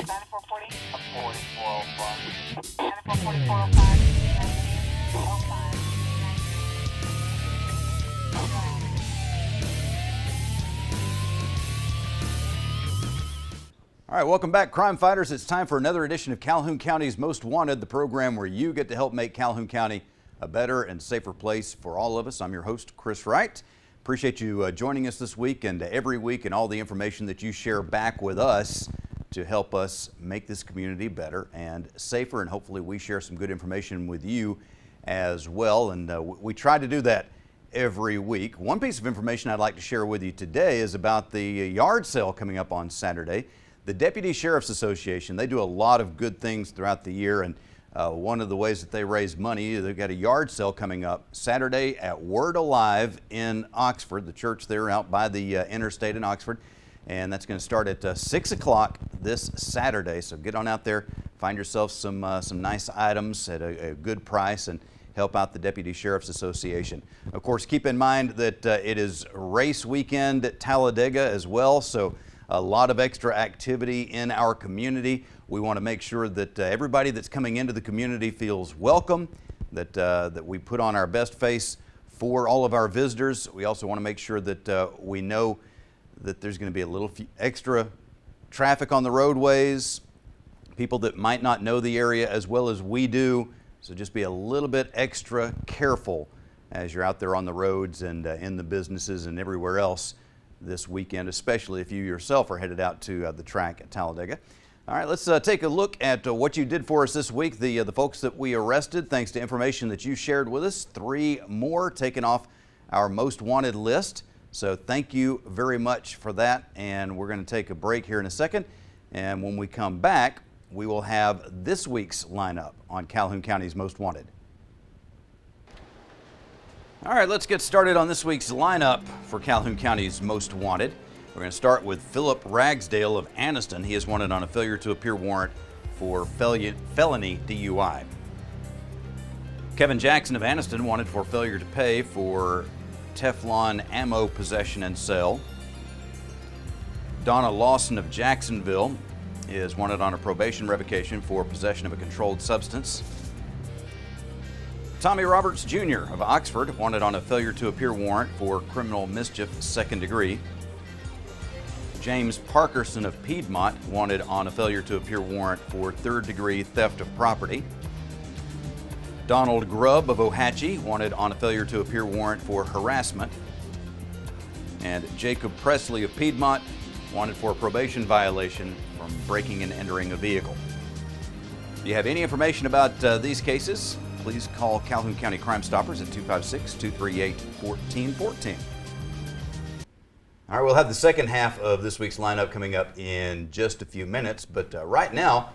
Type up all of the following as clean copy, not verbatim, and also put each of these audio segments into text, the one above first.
9440. 4405. 944405. All right, welcome back, crime fighters. It's time for another edition of Calhoun County's Most Wanted, the program where you get to help make Calhoun County a better and safer place for all of us. I'm your host, Chris Wright. Appreciate you joining us this week and every week, and all the information that you share back with us to help us make this community better and safer, and hopefully we share some good information with you as well. And we try to do that every week. One piece of information I'd like to share with you today is about the yard sale coming up on Saturday. The Deputy Sheriff's Association, they do a lot of good things throughout the year, and one of the ways that they raise money, they've got a yard sale coming up Saturday at Word Alive in Oxford, the church there out by the interstate in Oxford, and that's going to start at 6 o'clock this Saturday. So get on out there, find yourself some nice items at a good price, and help out the Deputy Sheriff's Association. Of course, keep in mind that it is race weekend at Talladega as well, so a lot of extra activity in our community. We want to make sure that everybody that's coming into the community feels welcome, that we put on our best face for all of our visitors. We also want to make sure that we know that there's going to be a little extra traffic on the roadways, people that might not know the area as well as we do. So just be a little bit extra careful as you're out there on the roads and in the businesses and everywhere else this weekend, especially if you yourself are headed out to the track at Talladega. All right, let's take a look at what you did for us this week. The folks that we arrested, thanks to information that you shared with us, 3 more taken off our most wanted list. So thank you very much for that. And we're going to take a break here in a second. And when we come back, we will have this week's lineup on Calhoun County's Most Wanted. All right, let's get started on this week's lineup for Calhoun County's Most Wanted. We're going to start with Philip Ragsdale of Anniston. He is wanted on a failure to appear warrant for felony DUI. Kevin Jackson of Anniston wanted for failure to pay for Teflon ammo possession and sale. Donna Lawson of Jacksonville is wanted on a probation revocation for possession of a controlled substance. Tommy Roberts Jr. of Oxford wanted on a failure to appear warrant for criminal mischief, 2nd degree. James Parkerson of Piedmont wanted on a failure to appear warrant for 3rd degree theft of property. Donald Grubb of Ohatchee wanted on a failure to appear warrant for harassment. And Jacob Presley of Piedmont wanted for a probation violation from breaking and entering a vehicle. If you have any information about these cases, please call Calhoun County Crime Stoppers at 256-238-1414. All right, we'll have the second half of this week's lineup coming up in just a few minutes, but right now,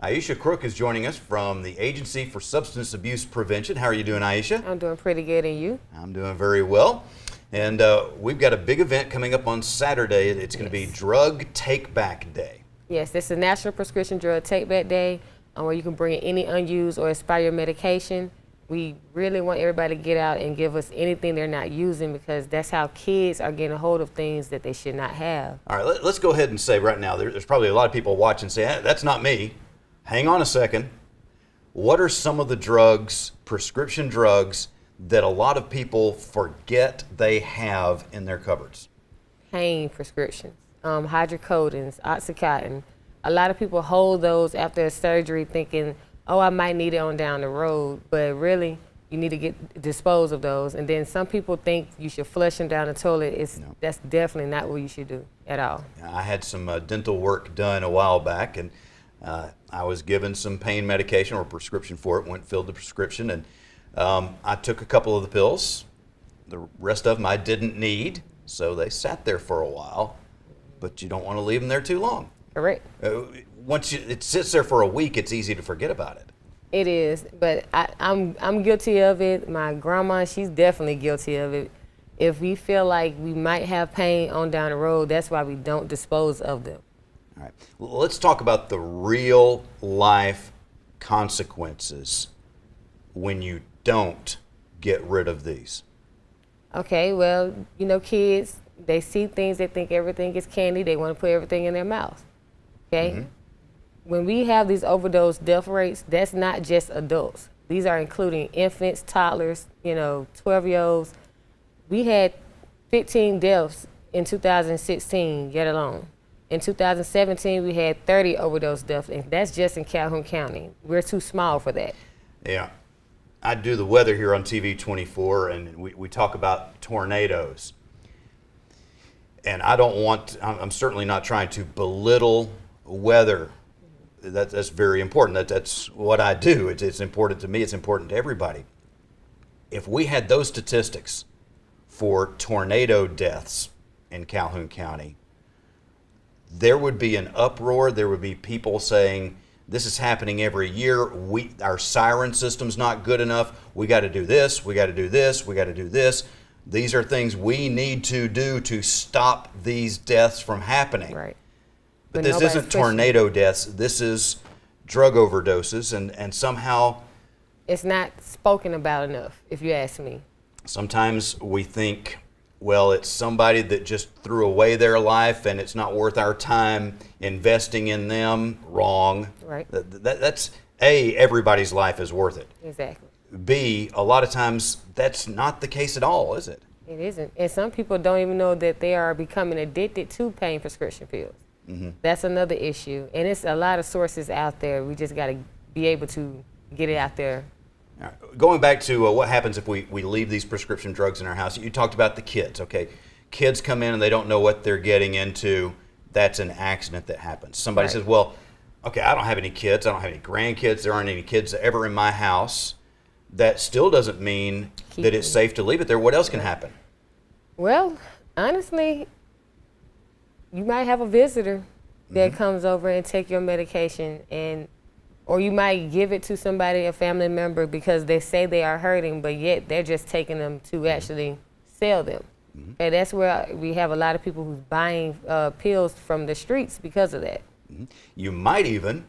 Aisha Crook is joining us from the Agency for Substance Abuse Prevention. How are you doing, Aisha? I'm doing pretty good, and you? I'm doing very well. And we've got a big event coming up on Saturday. It's going to be Drug Take Back Day. Yes, this is National Prescription Drug Take Back Day, where you can bring in any unused or expired medication. We really want everybody to get out and give us anything they're not using, because that's how kids are getting a hold of things that they should not have. All right, let's go ahead and say right now, there's probably a lot of people watching say, hey, that's not me. Hang on a second. What are some of the drugs, prescription drugs, that a lot of people forget they have in their cupboards? Pain prescriptions, hydrocodone, Oxycontin. A lot of people hold those after a surgery thinking, oh, I might need it on down the road, but really you need to dispose of those. And then some people think you should flush them down the toilet. No. That's definitely not what you should do at all. I had some dental work done a while back, and I was given some pain medication or prescription for it, went and filled the prescription, and I took a couple of the pills. The rest of them I didn't need, so they sat there for a while, but you don't want to leave them there too long. Correct. Once it sits there for a week, it's easy to forget about it. It is, but I'm guilty of it. My grandma, she's definitely guilty of it. If we feel like we might have pain on down the road, that's why we don't dispose of them. All right. Well, let's talk about the real life consequences when you don't get rid of these. Okay, well, you know, kids, they see things, they think everything is candy, they want to put everything in their mouth. Okay? when we have these overdose death rates, that's not just adults. These are including infants, toddlers, 12-year-olds. We had 15 deaths in 2016, yet alone. In 2017, we had 30 overdose deaths, and that's just in Calhoun County. We're too small for that. Yeah. I do the weather here on TV 24, and we talk about tornadoes. And I'm certainly not trying to belittle weather. That's very important. That's what I do. It's important to me. It's important to everybody. If we had those statistics for tornado deaths in Calhoun County, there would be an uproar. There would be people saying, this is happening every year. Our siren system's not good enough. We got to do this. We got to do this. We got to do this. These are things we need to do to stop these deaths from happening. Right. But this isn't tornado deaths. This is drug overdoses, and somehow it's not spoken about enough, if you ask me. Sometimes we think, well, it's somebody that just threw away their life and it's not worth our time investing in them. Wrong. Right. That's A, everybody's life is worth it. Exactly. B, a lot of times that's not the case at all, is it? It isn't. And some people don't even know that they are becoming addicted to pain prescription pills. Mm-hmm. That's another issue. And it's a lot of sources out there. We just got to be able to get it out there. All right. Going back to what happens if we leave these prescription drugs in our house. You talked about the kids, okay? Kids come in and they don't know what they're getting into. That's an accident that happens. Somebody Right. says, well, okay, I don't have any kids. I don't have any grandkids. There aren't any kids ever in my house. That still doesn't mean that it's safe to leave it there. What else can happen? Well, honestly, you might have a visitor that comes over and take your medication, or you might give it to somebody, a family member, because they say they are hurting, but yet they're just taking them to actually sell them. And that's where we have a lot of people who's buying pills from the streets because of that. You might even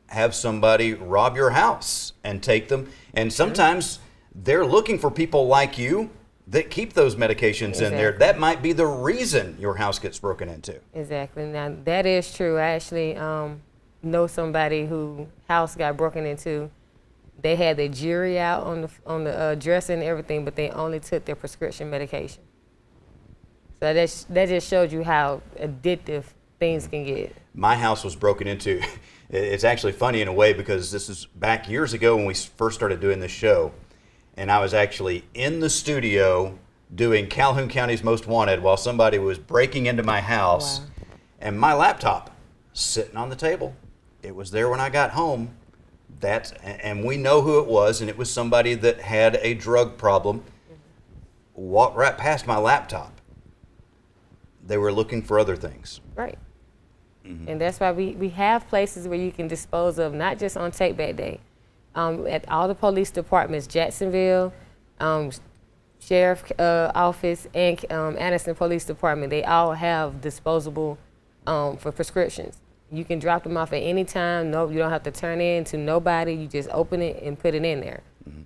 have somebody rob your house and take them. And sometimes they're looking for people like you that keep those medications in there. That might be the reason your house gets broken into. Exactly. Now, that is true. I actually know somebody whose house got broken into. They had the jury out on the dresser and everything, but they only took their prescription medication. So that just showed you how addictive things can get. My house was broken into. It's actually funny in a way because this is back years ago when we first started doing this show. And I was actually in the studio doing Calhoun County's Most Wanted while somebody was breaking into my house. Wow. And my laptop sitting on the table. It was there when I got home. And we know who it was, and it was somebody that had a drug problem. Walked right past my laptop. They were looking for other things. Right. And that's why we have places where you can dispose of, not just on Take Back Day. At all the police departments, Jacksonville, Sheriff Office, and Anderson Police Department, they all have disposable for prescriptions. You can drop them off at any time. No, you don't have to turn in to nobody. You just open it and put it in there.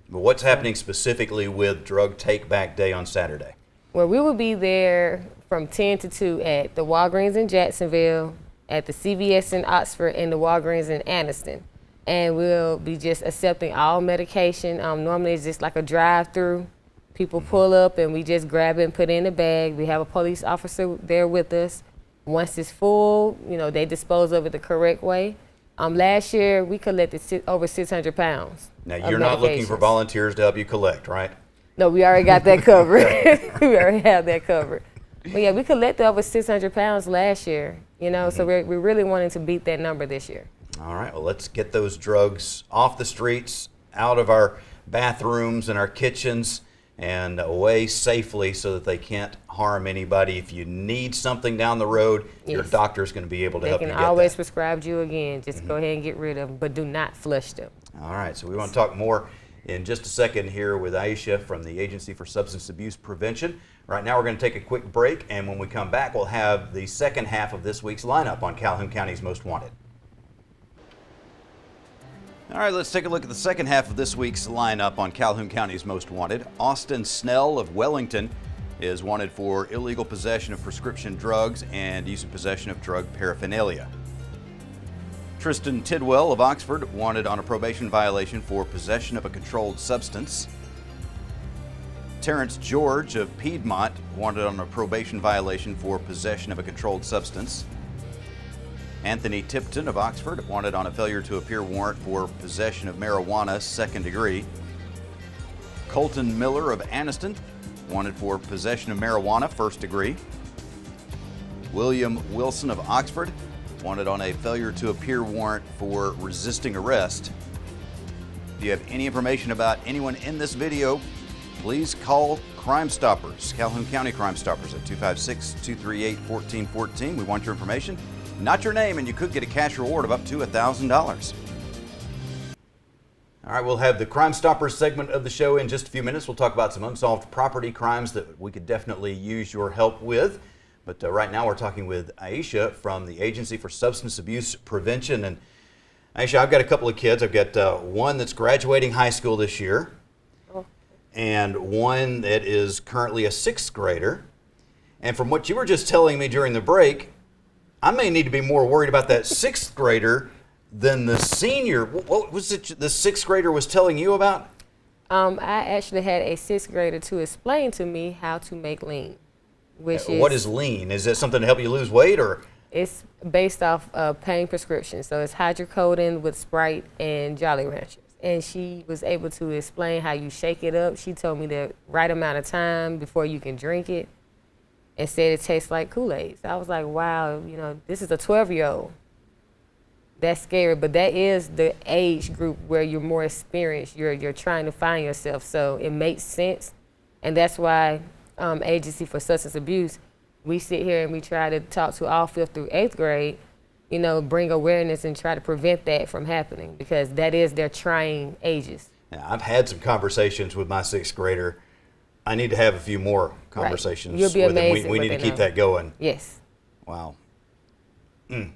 But what's happening specifically with Drug Take Back Day on Saturday? Well, we will be there from 10 to 2 at the Walgreens in Jacksonville, at the CVS in Oxford, and the Walgreens in Anniston. And we'll be just accepting all medication. Normally it's just like a drive-through. People pull up and we just grab it and put it in a bag. We have a police officer there with us. Once it's full, they dispose of it the correct way. Last year we collected over 600 pounds. Now you're not looking for volunteers to help you collect, right? No, we already got that covered. We already have that covered. But yeah, we collected over 600 pounds last year, so we're really wanting to beat that number this year. All right, well, let's get those drugs off the streets, out of our bathrooms and our kitchens, and away safely so that they can't harm anybody. If you need something down the road, your doctor's going to be able to help you get that. They can always prescribe you again. Just go ahead and get rid of them, but do not flush them. All right, so we want to talk more in just a second here with Aisha from the Agency for Substance Abuse Prevention. Right now we're going to take a quick break, and when we come back, we'll have the second half of this week's lineup on Calhoun County's Most Wanted. All right, let's take a look at the second half of this week's lineup on Calhoun County's Most Wanted. Austin Snell of Wellington is wanted for illegal possession of prescription drugs and use and possession of drug paraphernalia. Tristan Tidwell of Oxford wanted on a probation violation for possession of a controlled substance. Terrence George of Piedmont wanted on a probation violation for possession of a controlled substance. Anthony Tipton of Oxford wanted on a failure to appear warrant for possession of marijuana, second degree. Colton Miller of Anniston wanted for possession of marijuana, first degree. William Wilson of Oxford wanted on a failure to appear warrant for resisting arrest. If you have any information about anyone in this video, please call Crime Stoppers, Calhoun County Crime Stoppers at 256-238-1414. We want your information, not your name, and you could get a cash reward of up to $1,000. All right, we'll have the Crime Stoppers segment of the show in just a few minutes. We'll talk about some unsolved property crimes that we could definitely use your help with. But right now we're talking with Aisha from the Agency for Substance Abuse Prevention. And Aisha, I've got a couple of kids. I've got one that's graduating high school this year and one that is currently a sixth grader. And from what you were just telling me during the break, I may need to be more worried about that sixth grader than the senior. What was it the sixth grader was telling you about? I actually had a sixth grader to explain to me how to make lean. What is lean? Is that something to help you lose weight, or? It's based off pain prescription. So it's hydrocodone with Sprite and Jolly Ranchers. And she was able to explain how you shake it up. She told me the right amount of time before you can drink it, and said it tastes like Kool-Aid. So I was like, wow, this is a 12-year-old. That's scary, but that is the age group where you're more experienced. You're trying to find yourself, so it makes sense, and that's why Agency for Substance Abuse, we sit here and we try to talk to all 5th through 8th grade, bring awareness and try to prevent that from happening, because that is their trying ages. Now, I've had some conversations with my sixth grader. I need to have a few more conversations You'll be with him. amazed We need to keep that going. Yes. Wow.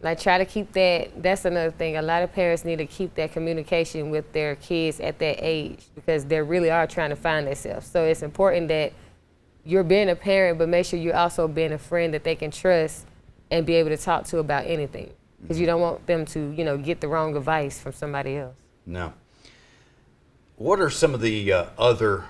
Like, try to keep that. That's another thing. A lot of parents need to keep that communication with their kids at that age, because they really are trying to find themselves. So it's important that you're being a parent, but make sure you're also being a friend that they can trust and be able to talk to about anything, because you don't want them to, get the wrong advice from somebody else. No. What are some of the other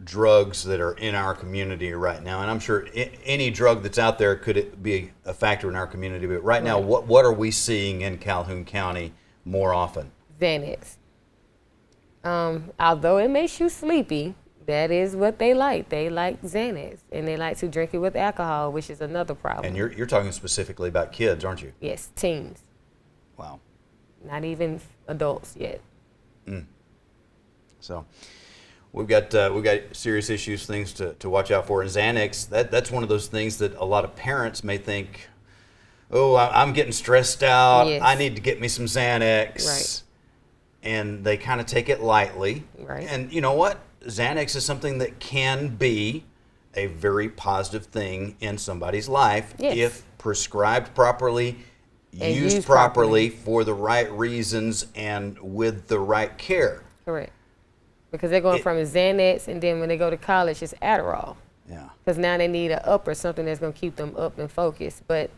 drugs that are in our community right now? And I'm sure any drug that's out there could be a factor in our community, but right now, what are we seeing in Calhoun County more often? Xanax. Although it makes you sleepy, that is what they like. They like Xanax, and they like to drink it with alcohol, which is another problem. And you're talking specifically about kids, aren't you? Yes, teens. Wow. Not even adults yet. So we've got serious issues, things to watch out for. And Xanax, that's one of those things that a lot of parents may think, oh, I'm getting stressed out. Yes. I need to get me some Xanax. Right. And they kind of take it lightly. Right. And you know what? Xanax is something that can be a very positive thing in somebody's life if prescribed properly, and used properly for the right reasons and with the right care. Correct. Because they're going from Xanax, and then when they go to college, it's Adderall. Yeah. Because now they need an up or something that's going to keep them up and focused. But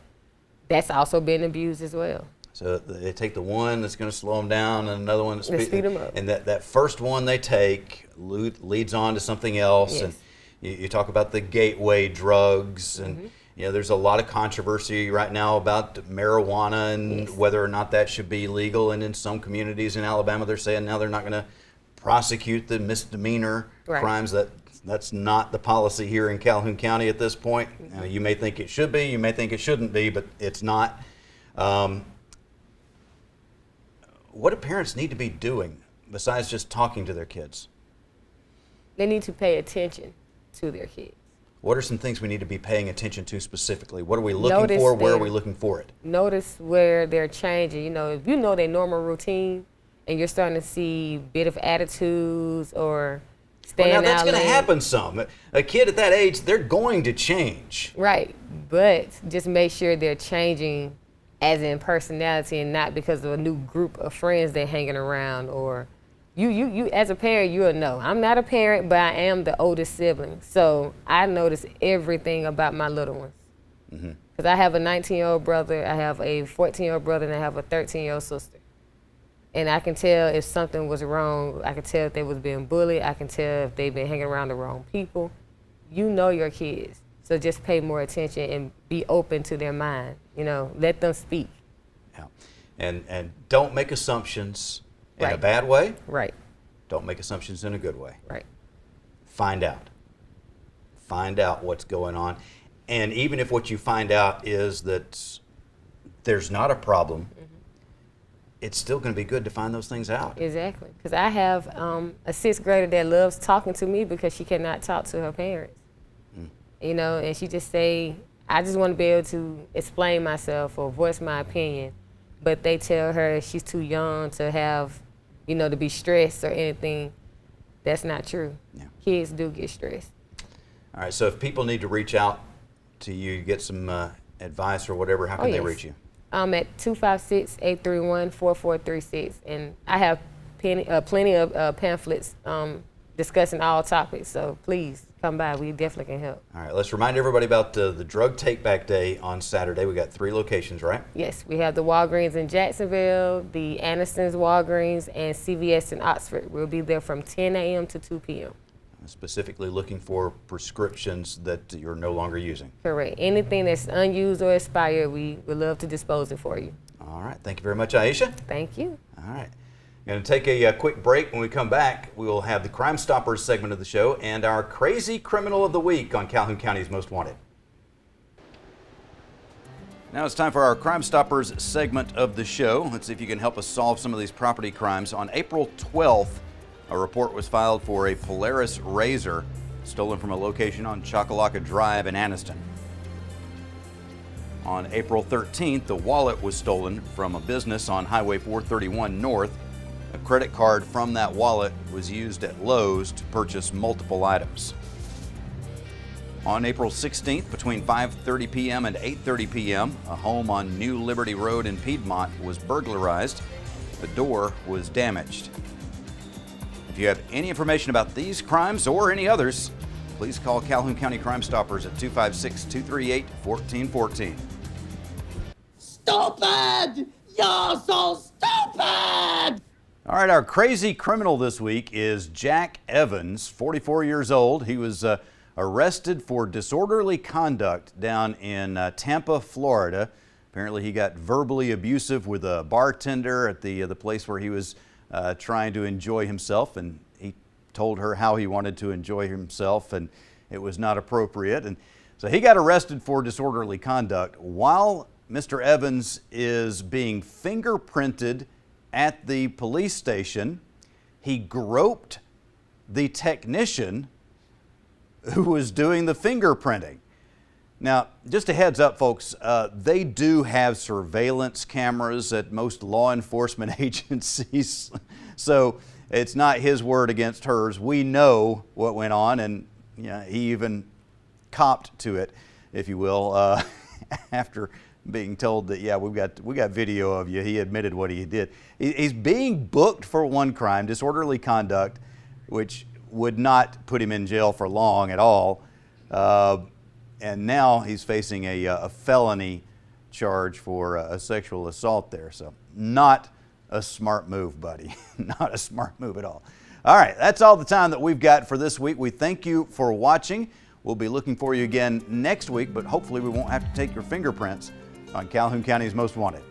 that's also been abused as well. So they take the one that's going to slow them down and another one that's speed them up. And that first one they take leads on to something else. Yes. And you talk about the gateway drugs, and there's a lot of controversy right now about marijuana and whether or not that should be legal. And in some communities in Alabama, they're saying now they're not going to prosecute the misdemeanor crimes. That's not the policy here in Calhoun County at this point. You may think it should be, you may think it shouldn't be, but it's not. What do parents need to be doing besides just talking to their kids? They need to pay attention to their kids. What are some things we need to be paying attention to specifically? What are we looking for? Where are we looking for it? Notice where they're changing. If you know their normal routine and you're starting to see a bit of attitudes or staying out now that's going to late. happen some. A kid at that age, they're going to change. Right, but just make sure they're changing as in personality and not because of a new group of friends they're hanging around, or you as a parent, you'll know. I'm not a parent, but I am the oldest sibling, so I notice everything about my little ones. Because I have a 19-year-old brother, I have a 14-year-old brother, and I have a 13-year-old sister. And I can tell if something was wrong. I can tell if they was being bullied. I can tell if they've been hanging around the wrong people. You know your kids, so just pay more attention and be open to their mind. You know, let them speak. Yeah, and don't make assumptions in a Right. bad way. Right, Don't make assumptions in a good way. right. Find out. Find out what's going on. And even if what you find out is that there's not a problem, it's still going to be good to find those things out. Exactly. Because I have a sixth grader that loves talking to me because she cannot talk to her parents. You know, and she just say, I just want to be able to explain myself or voice my opinion. But they tell her she's too young to have, you know, to be stressed or anything. That's not true. Yeah. Kids do get stressed. All right, so if people need to reach out to you, get some advice or whatever, how can they yes. reach you? I'm at 256-831-4436. And I have plenty of pamphlets discussing all topics. So please come by. We definitely can help. All right, let's remind everybody about the Drug Take Back Day on Saturday. We got 3 locations, right? Yes, we have the Walgreens in Jacksonville, the Anderson's Walgreens, and CVS in Oxford. We'll be there from 10 a.m. to 2 p.m. Specifically looking for prescriptions that you're no longer using. Correct. Anything that's unused or expired, we would love to dispose it for you. All right, thank you very much, Aisha. Thank you. All right. Going to take a quick break. When we come back, we will have the Crime Stoppers segment of the show and our Crazy Criminal of the Week on Calhoun County's Most Wanted. Now it's time for our Crime Stoppers segment of the show. Let's see if you can help us solve some of these property crimes. On April 12th, a report was filed for a Polaris razor stolen from a location on Chocolaca Drive in Anniston. On April 13th, the wallet was stolen from a business on Highway 431 North. A credit card from that wallet was used at Lowe's to purchase multiple items. On April 16th, between 5:30 p.m. and 8:30 p.m., a home on New Liberty Road in Piedmont was burglarized. The door was damaged. If you have any information about these crimes or any others, please call Calhoun County Crime Stoppers at 256-238-1414. Stupid! You're so stupid! All right, our crazy criminal this week is Jack Evans, 44 years old. He was arrested for disorderly conduct down in Tampa, Florida. Apparently he got verbally abusive with a bartender at the place where he was trying to enjoy himself, and he told her how he wanted to enjoy himself, and it was not appropriate. And so he got arrested for disorderly conduct. While Mr. Evans is being fingerprinted at the police station, he groped the technician who was doing the fingerprinting. Now, just a heads up, folks, they do have surveillance cameras at most law enforcement agencies, so it's not his word against hers. We know what went on, and he even copped to it, if you will, after being told that, yeah, we got video of you. He admitted what he did. He's being booked for one crime, disorderly conduct, which would not put him in jail for long at all. And now he's facing a felony charge for a sexual assault there. So not a smart move, buddy. Not a smart move at all. All right, that's all the time that we've got for this week. We thank you for watching. We'll be looking for you again next week, but hopefully we won't have to take your fingerprints on Calhoun County's Most Wanted.